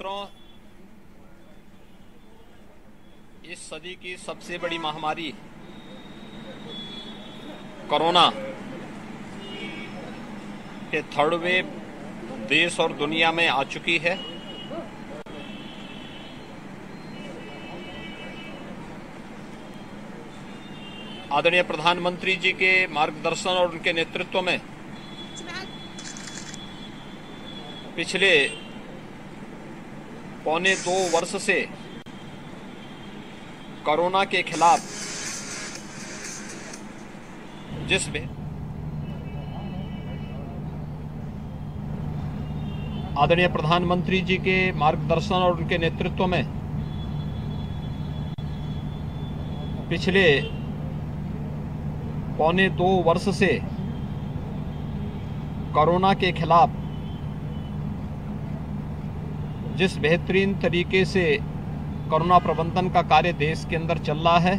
मित्रों, इस सदी की सबसे बड़ी महामारी कोरोना के थर्ड वेव देश और दुनिया में आ चुकी है। आदरणीय प्रधानमंत्री जी के मार्गदर्शन और उनके नेतृत्व में पिछले पौने 2 वर्ष से कोरोना के खिलाफ जिस में आदरणीय प्रधानमंत्री जी के मार्गदर्शन और उनके नेतृत्व में पिछले पौने 2 वर्ष से कोरोना के खिलाफ जिस बेहतरीन तरीके से कोरोना प्रबंधन का कार्य देश के अंदर चल रहा है,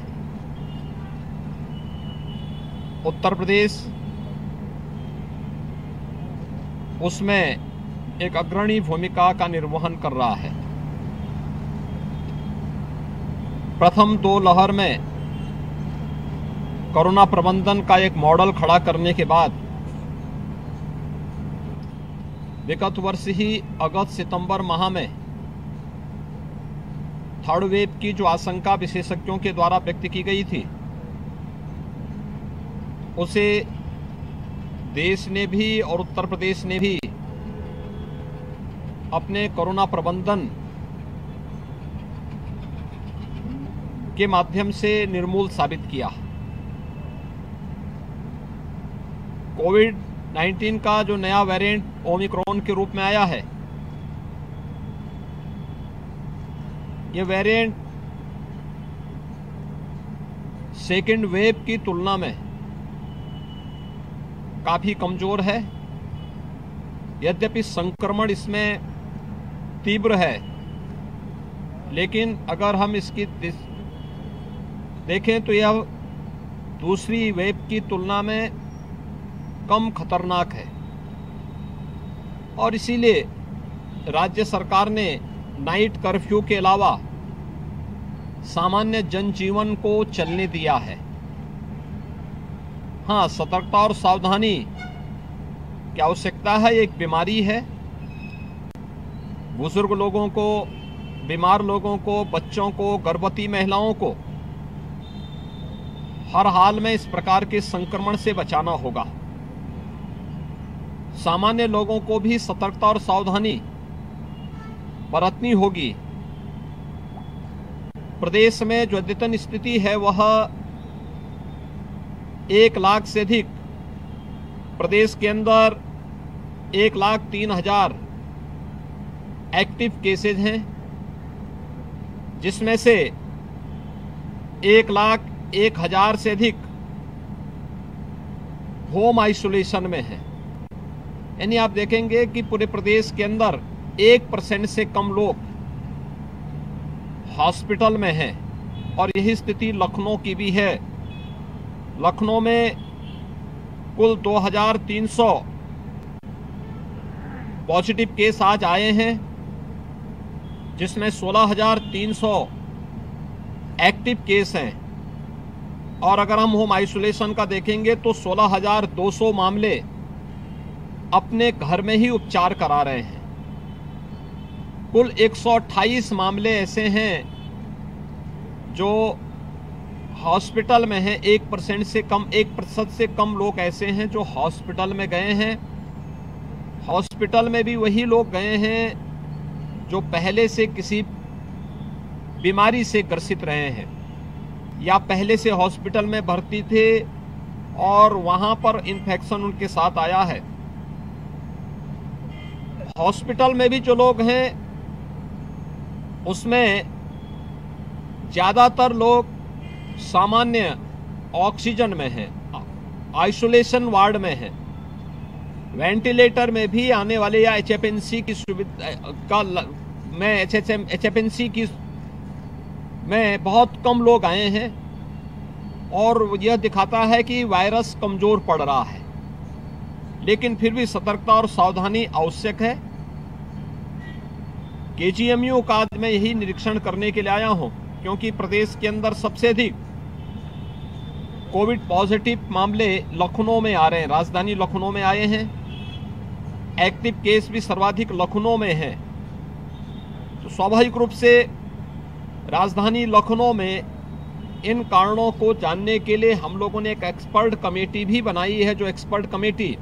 उत्तर प्रदेश उसमें एक अग्रणी भूमिका का निर्वहन कर रहा है। प्रथम 2 लहर में कोरोना प्रबंधन का एक मॉडल खड़ा करने के बाद विगत वर्ष ही अगस्त सितंबर माह में थर्ड वेव की जो आशंका विशेषज्ञों के द्वारा व्यक्त की गई थी, उसे देश ने भी और उत्तर प्रदेश ने भी अपने कोरोना प्रबंधन के माध्यम से निर्मूल साबित किया। कोविड-19 का जो नया वेरिएंट ओमिक्रॉन के रूप में आया है, ये वेरिएंट सेकेंड वेव की तुलना में काफी कमजोर है। यद्यपि संक्रमण इसमें तीव्र है, लेकिन अगर हम इसकी देखें तो यह दूसरी वेव की तुलना में कम खतरनाक है और इसीलिए राज्य सरकार ने नाइट कर्फ्यू के अलावा सामान्य जनजीवन को चलने दिया है। हाँ, सतर्कता और सावधानी की आवश्यकता है। एक बीमारी है, बुजुर्ग लोगों को, बीमार लोगों को, बच्चों को, गर्भवती महिलाओं को हर हाल में इस प्रकार के संक्रमण से बचाना होगा। सामान्य लोगों को भी सतर्कता और सावधानी बरतनी होगी। प्रदेश में जो अद्यतन स्थिति है वह 1 लाख से अधिक, प्रदेश के अंदर 1,03,000 एक्टिव केसेज हैं, जिसमें से 1,01,000 से अधिक होम आइसोलेशन में हैं। यानी आप देखेंगे कि पूरे प्रदेश के अंदर 1% से कम लोग हॉस्पिटल में हैं और यही स्थिति लखनऊ की भी है। लखनऊ में कुल 2,300 पॉजिटिव केस आज आए हैं, जिसमें 16,300 एक्टिव केस हैं और अगर हम होम आइसोलेशन का देखेंगे तो 16,200 मामले अपने घर में ही उपचार करा रहे हैं। कुल 128 मामले ऐसे हैं जो हॉस्पिटल में हैं। 1% से कम लोग ऐसे हैं जो हॉस्पिटल में गए हैं। हॉस्पिटल में भी वही लोग गए हैं जो पहले से किसी बीमारी से ग्रसित रहे हैं या पहले से हॉस्पिटल में भर्ती थे और वहां पर इन्फेक्शन उनके साथ आया है। हॉस्पिटल में भी जो लोग हैं उसमें ज्यादातर लोग सामान्य ऑक्सीजन में हैं, आइसोलेशन वार्ड में हैं। वेंटिलेटर में भी आने वाले या एचएफएनसी की सुविधा का एचएफएनसी की में बहुत कम लोग आए हैं और यह दिखाता है कि वायरस कमजोर पड़ रहा है। लेकिन फिर भी सतर्कता और सावधानी आवश्यक है। केजीएमयू का आज मैं यही निरीक्षण करने के लिए आया हूं, क्योंकि प्रदेश के अंदर सबसे अधिक कोविड पॉजिटिव मामले लखनऊ में आ रहे हैं, राजधानी लखनऊ में आए हैं। एक्टिव केस भी सर्वाधिक लखनऊ में है। तो स्वाभाविक रूप से राजधानी लखनऊ में इन कारणों को जानने के लिए हम लोगों ने एक एक्सपर्ट कमेटी भी बनाई है, जो एक्सपर्ट कमेटी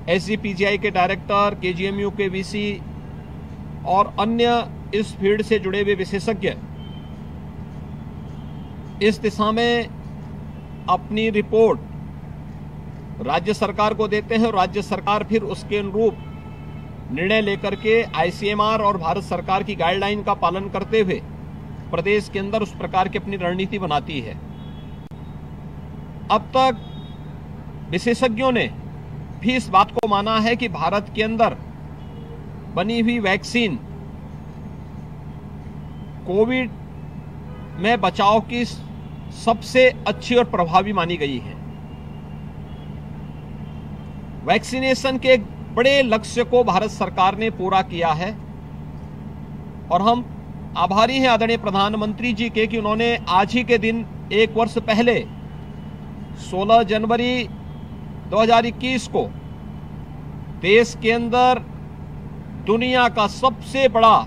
एसजीपीजीआई के डायरेक्टर, केजीएमयू के वीसी और अन्य इस फील्ड से जुड़े हुए विशेषज्ञ इस दिशा में अपनी रिपोर्ट राज्य सरकार को देते हैं और राज्य सरकार फिर उसके अनुरूप निर्णय लेकर के आईसीएमआर और भारत सरकार की गाइडलाइन का पालन करते हुए प्रदेश के अंदर उस प्रकार की अपनी रणनीति बनाती है। अब तक विशेषज्ञों ने भी इस बात को माना है कि भारत के अंदर बनी हुई वैक्सीन कोविड में बचाव की सबसे अच्छी और प्रभावी मानी गई है। वैक्सीनेशन के एक बड़े लक्ष्य को भारत सरकार ने पूरा किया है और हम आभारी हैं आदरणीय प्रधानमंत्री जी के कि उन्होंने आज ही के दिन एक वर्ष पहले 16 जनवरी 2021 को देश के अंदर दुनिया का सबसे बड़ा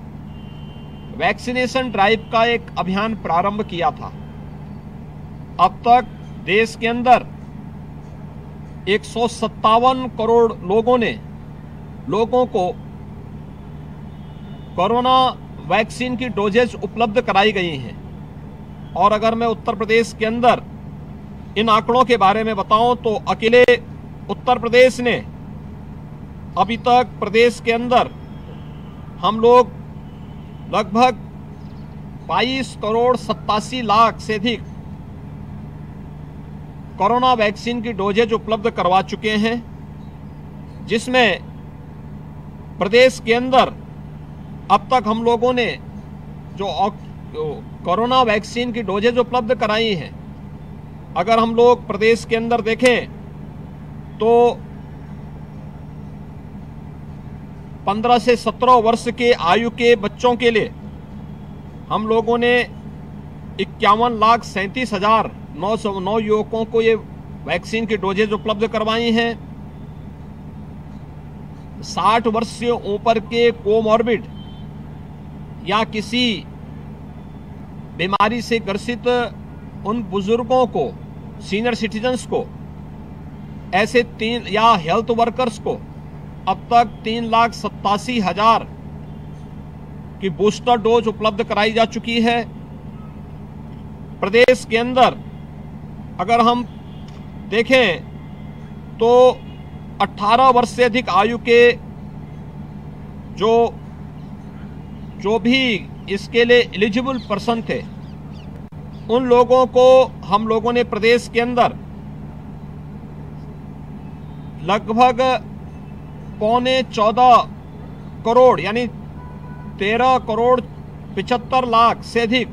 वैक्सीनेशन ड्राइव का एक अभियान प्रारंभ किया था। अब तक देश के अंदर 157 करोड़ लोगों को कोरोना वैक्सीन की डोजेज उपलब्ध कराई गई हैं। और अगर मैं उत्तर प्रदेश के अंदर इन आंकड़ों के बारे में बताऊं तो अकेले उत्तर प्रदेश ने अभी तक प्रदेश के अंदर हम लोग लगभग 22 करोड़ 87 लाख से अधिक कोरोना वैक्सीन की डोजेज उपलब्ध करवा चुके हैं, जिसमें प्रदेश के अंदर अब तक हम लोगों ने जो कोरोना वैक्सीन की डोजेज उपलब्ध कराई हैं, अगर हम लोग प्रदेश के अंदर देखें तो 15 से 17 वर्ष के आयु के बच्चों के लिए हम लोगों ने 51,37,909 युवकों को ये वैक्सीन की डोजेज उपलब्ध करवाई हैं। 60 वर्ष से ऊपर के कोमॉर्बिड या किसी बीमारी से ग्रसित उन बुजुर्गों को, सीनियर सिटीजन्स को, ऐसे या हेल्थ वर्कर्स को अब तक 3,87,000 की बूस्टर डोज उपलब्ध कराई जा चुकी है। प्रदेश के अंदर अगर हम देखें तो 18 वर्ष से अधिक आयु के जो भी इसके लिए एलिजिबल पर्सन थे, उन लोगों को हम लोगों ने प्रदेश के अंदर लगभग 14.25 करोड़ यानी 13 करोड़ 75 लाख से अधिक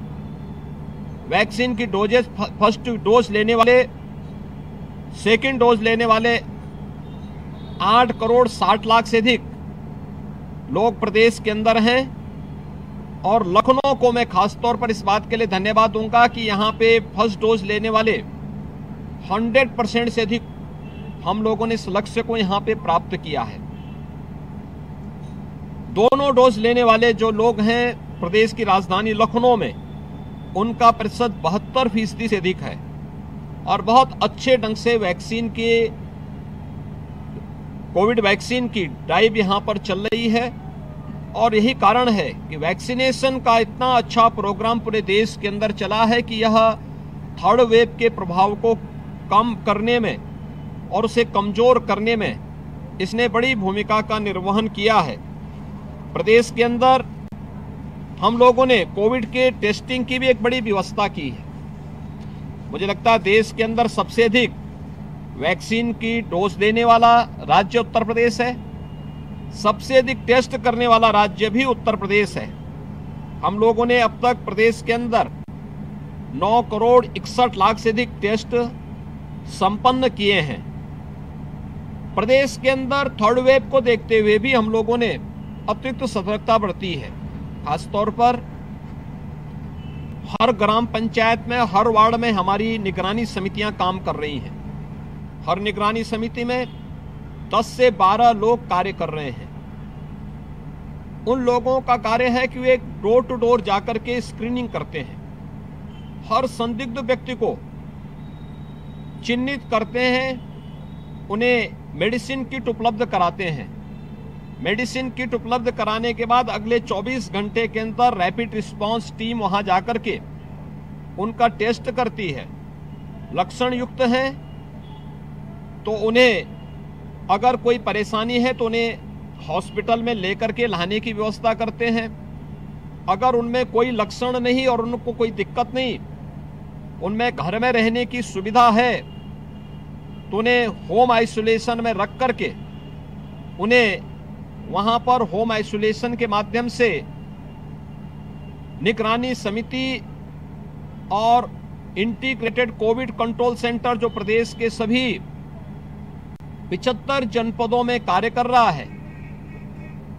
वैक्सीन की डोजेस, फर्स्ट डोज लेने वाले, सेकंड डोज लेने वाले 8 करोड़ 60 लाख से अधिक लोग प्रदेश के अंदर हैं। और लखनऊ को मैं खासतौर पर इस बात के लिए धन्यवाद दूंगा कि यहाँ पे फर्स्ट डोज लेने वाले 100% से अधिक हम लोगों ने इस लक्ष्य को यहाँ पे प्राप्त किया है। दोनों डोज लेने वाले जो लोग हैं प्रदेश की राजधानी लखनऊ में, उनका प्रतिशत 72% से अधिक है और बहुत अच्छे ढंग से वैक्सीन के कोविड वैक्सीन की ड्राइव यहाँ पर चल रही है। और यही कारण है कि वैक्सीनेशन का इतना अच्छा प्रोग्राम पूरे देश के अंदर चला है कि यह थर्ड वेव के प्रभाव को कम करने में और उसे कमजोर करने में इसने बड़ी भूमिका का निर्वहन किया है। प्रदेश के अंदर हम लोगों ने कोविड के टेस्टिंग की भी एक बड़ी व्यवस्था की है। मुझे लगता है देश के अंदर सबसे अधिक वैक्सीन की डोज देने वाला राज्य उत्तर प्रदेश है, सबसे अधिक टेस्ट करने वाला राज्य भी उत्तर प्रदेश है। हम लोगों ने अब तक प्रदेश के अंदर 9 करोड़ 61 लाख से अधिक टेस्ट संपन्न किए हैं। प्रदेश के अंदर थर्ड वेव को देखते हुए भी हम लोगों ने अतिरिक्त सतर्कता बरती है। खासतौर पर हर ग्राम पंचायत में, हर वार्ड में हमारी निगरानी समितियां काम कर रही हैं। हर निगरानी समिति में 10 से 12 लोग कार्य कर रहे हैं। उन लोगों का कार्य है कि वे डोर टू डोर जाकर के स्क्रीनिंग करते हैं, हर संदिग्ध व्यक्ति को चिन्हित करते हैं, उन्हें मेडिसिन किट उपलब्ध कराते हैं। मेडिसिन किट उपलब्ध कराने के बाद अगले 24 घंटे के अंदर रैपिड रिस्पांस टीम वहां जाकर के उनका टेस्ट करती है। लक्षण युक्त हैं तो उन्हें अगर कोई परेशानी है तो उन्हें हॉस्पिटल में लेकर के लाने की व्यवस्था करते हैं। अगर उनमें कोई लक्षण नहीं और उनको कोई दिक्कत नहीं, उनमें घर में रहने की सुविधा है, तो उन्हें होम आइसोलेशन में रख करके उन्हें वहां पर होम आइसोलेशन के माध्यम से निगरानी समिति और इंटीग्रेटेड कोविड कंट्रोल सेंटर जो प्रदेश के सभी 75 जनपदों में कार्य कर रहा है,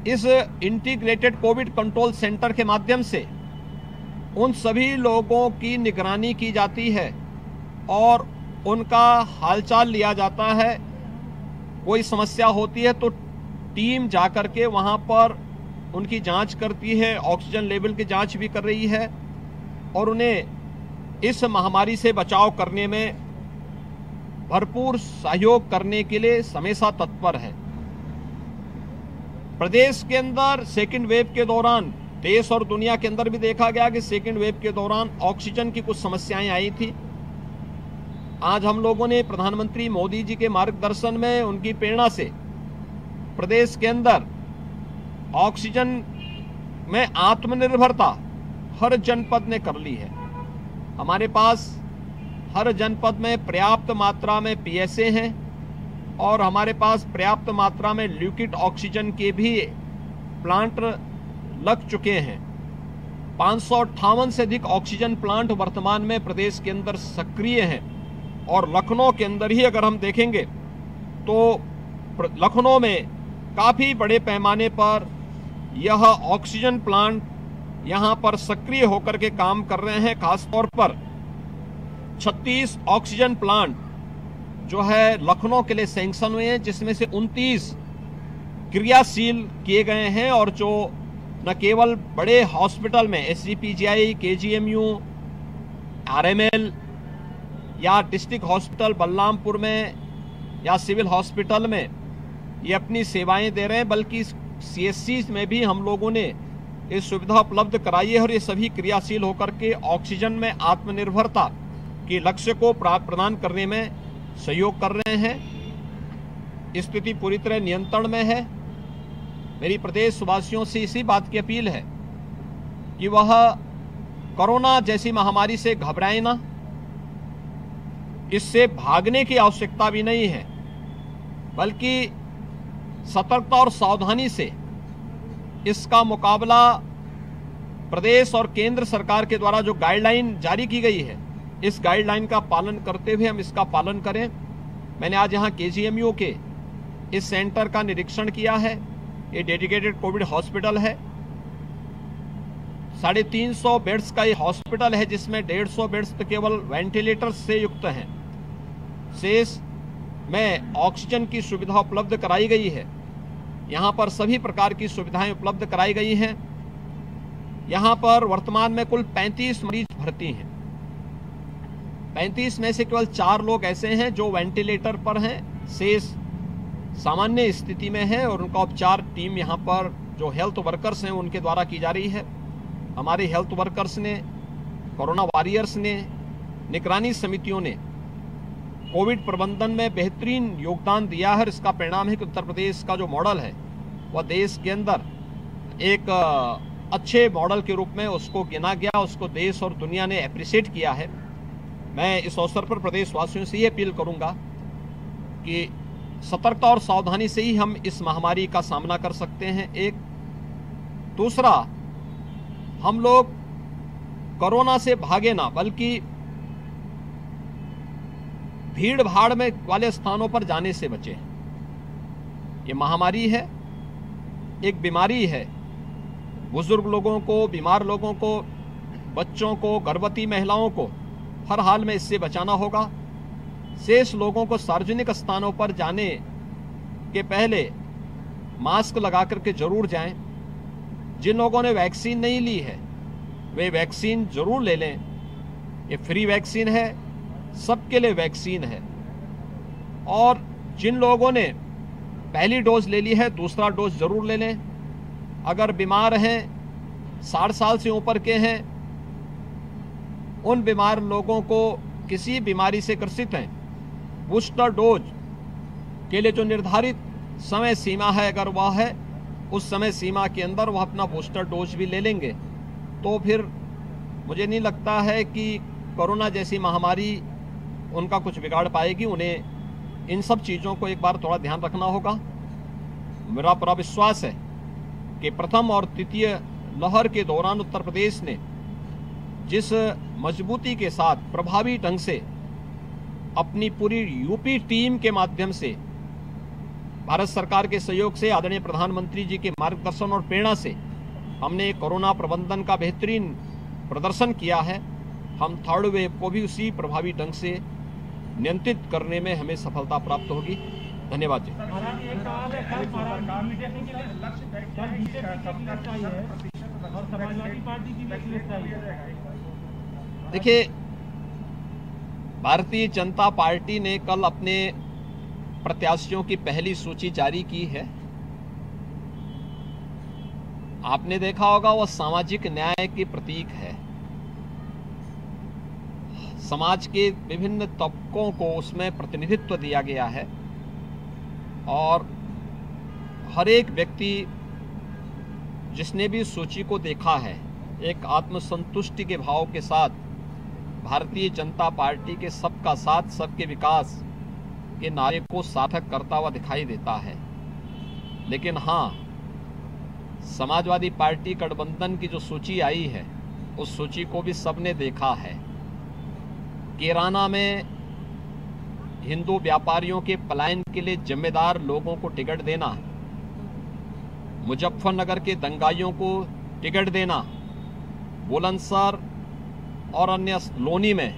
इस इंटीग्रेटेड कोविड कंट्रोल सेंटर के माध्यम से उन सभी लोगों की निगरानी की जाती है और उनका हालचाल लिया जाता है। कोई समस्या होती है तो टीम जाकर के वहां पर उनकी जांच करती है, ऑक्सीजन लेवल की जांच भी कर रही है और उन्हें इस महामारी से बचाव करने में भरपूर सहयोग करने के लिए हमेशा तत्पर है। प्रदेश के अंदर सेकेंड वेव के दौरान, देश और दुनिया के अंदर भी देखा गया कि सेकेंड वेव के दौरान ऑक्सीजन की कुछ समस्याएं आई थी। आज हम लोगों ने प्रधानमंत्री मोदी जी के मार्गदर्शन में, उनकी प्रेरणा से प्रदेश के अंदर ऑक्सीजन में आत्मनिर्भरता हर जनपद ने कर ली है। हमारे पास हर जनपद में पर्याप्त मात्रा में पीएसए हैं और हमारे पास पर्याप्त मात्रा में लिक्विड ऑक्सीजन के भी प्लांट लग चुके हैं। 558 से अधिक ऑक्सीजन प्लांट वर्तमान में प्रदेश के अंदर सक्रिय हैं और लखनऊ के अंदर ही अगर हम देखेंगे तो लखनऊ में काफ़ी बड़े पैमाने पर यह ऑक्सीजन प्लांट यहाँ पर सक्रिय होकर के काम कर रहे हैं। खासतौर पर 36 ऑक्सीजन प्लांट जो है लखनऊ के लिए सैंक्शन हुए हैं, जिसमें से 29 क्रियाशील किए गए हैं और जो न केवल बड़े हॉस्पिटल में SGPGI, KGMU, RML या डिस्ट्रिक्ट हॉस्पिटल बलरामपुर में या सिविल हॉस्पिटल में ये अपनी सेवाएं दे रहे हैं, बल्कि CSC में भी हम लोगों ने ये सुविधा उपलब्ध कराई है और ये सभी क्रियाशील होकर के ऑक्सीजन में आत्मनिर्भरता के लक्ष्य को प्रदान करने में सहयोग कर रहे हैं। स्थिति पूरी तरह नियंत्रण में है। मेरी प्रदेश वासियों से इसी बात की अपील है कि वह कोरोना जैसी महामारी से घबराए ना, इससे भागने की आवश्यकता भी नहीं है, बल्कि सतर्कता और सावधानी से इसका मुकाबला प्रदेश और केंद्र सरकार के द्वारा जो गाइडलाइन जारी की गई है, इस गाइडलाइन का पालन करते हुए हम इसका पालन करें। मैंने आज यहाँ KGMU के इस सेंटर का निरीक्षण किया है। ये डेडिकेटेड कोविड हॉस्पिटल है। 350 बेड्स का ये हॉस्पिटल है, जिसमें 150 बेड्स तो केवल वेंटिलेटर से युक्त हैं। शेष में ऑक्सीजन की सुविधा उपलब्ध कराई गई है। यहाँ पर सभी प्रकार की सुविधाएं उपलब्ध कराई गई हैं। यहाँ पर वर्तमान में कुल 35 मरीज भर्ती हैं। 35 में से केवल 4 लोग ऐसे हैं जो वेंटिलेटर पर हैं, शेष सामान्य स्थिति में है और उनका उपचार टीम यहाँ पर जो हेल्थ वर्कर्स हैं उनके द्वारा की जा रही है। हमारे हेल्थ वर्कर्स ने, कोरोना वॉरियर्स ने, निगरानी समितियों ने कोविड प्रबंधन में बेहतरीन योगदान दिया है। इसका परिणाम है कि उत्तर प्रदेश का जो मॉडल है वह देश के अंदर एक अच्छे मॉडल के रूप में उसको गिना गया, उसको देश और दुनिया ने अप्रिशिएट किया है। मैं इस अवसर पर प्रदेशवासियों से ये अपील करूंगा कि सतर्कता और सावधानी से ही हम इस महामारी का सामना कर सकते हैं। एक दूसरा, हम लोग कोरोना से भागे ना, बल्कि भीड़ भाड़ में वाले स्थानों पर जाने से बचें। ये महामारी है, एक बीमारी है। बुजुर्ग लोगों को, बीमार लोगों को, बच्चों को, गर्भवती महिलाओं को हर हाल में इससे बचाना होगा। शेष लोगों को सार्वजनिक स्थानों पर जाने के पहले मास्क लगा करके जरूर जाएं। जिन लोगों ने वैक्सीन नहीं ली है वे वैक्सीन जरूर ले लें। ये फ्री वैक्सीन है, सबके लिए वैक्सीन है। और जिन लोगों ने पहली डोज ले ली है दूसरा डोज जरूर ले लें। अगर बीमार हैं, 60 साल से ऊपर के हैं, उन बीमार लोगों को किसी बीमारी से ग्रसित हैं, बूस्टर डोज के लिए जो निर्धारित समय सीमा है अगर वह है, उस समय सीमा के अंदर वह अपना बूस्टर डोज भी ले लेंगे तो फिर मुझे नहीं लगता है कि कोरोना जैसी महामारी उनका कुछ बिगाड़ पाएगी। उन्हें इन सब चीज़ों को एक बार थोड़ा ध्यान रखना होगा। मेरा पूरा विश्वास है कि प्रथम और तृतीय लहर के दौरान उत्तर प्रदेश ने जिस मजबूती के साथ प्रभावी ढंग से अपनी पूरी यूपी टीम के माध्यम से, भारत सरकार के सहयोग से, आदरणीय प्रधानमंत्री जी के मार्गदर्शन और प्रेरणा से हमने कोरोना प्रबंधन का बेहतरीन प्रदर्शन किया है। हम थर्ड वेव को भी उसी प्रभावी ढंग से नियंत्रित करने में हमें सफलता प्राप्त होगी। धन्यवाद जी। देखिए, भारतीय जनता पार्टी ने कल अपने प्रत्याशियों की पहली सूची जारी की है। आपने देखा होगा वह सामाजिक न्याय की प्रतीक है। समाज के विभिन्न तबकों को उसमें प्रतिनिधित्व दिया गया है और हर एक व्यक्ति जिसने भी सूची को देखा है एक आत्मसंतुष्टि के भाव के साथ भारतीय जनता पार्टी के सबका साथ सबके विकास के नारे को सार्थक करता हुआ दिखाई देता है। लेकिन हाँ, समाजवादी पार्टी गठबंधन की जो सूची आई है उस सूची को भी सबने देखा है। कैराना में हिंदू व्यापारियों के पलायन के लिए जिम्मेदार लोगों को टिकट देना, मुजफ्फरनगर के दंगाइयों को टिकट देना, बुलंदशहर और अन्य लोनी में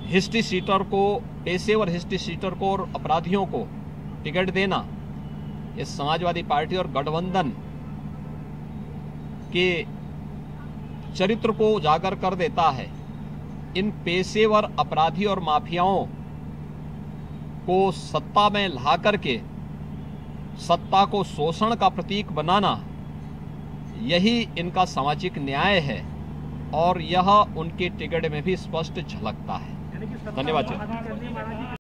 हिस्ट्री सीटर को, पेशेवर हिस्ट्री सीटर को और अपराधियों को टिकट देना, इस समाजवादी पार्टी और गठबंधन के चरित्र को उजागर कर देता है। इन पेशेवर अपराधी और माफियाओं को सत्ता में ला करके सत्ता को शोषण का प्रतीक बनाना, यही इनका सामाजिक न्याय है और यह उनके टिकट में भी स्पष्ट झलकता है। धन्यवाद जी।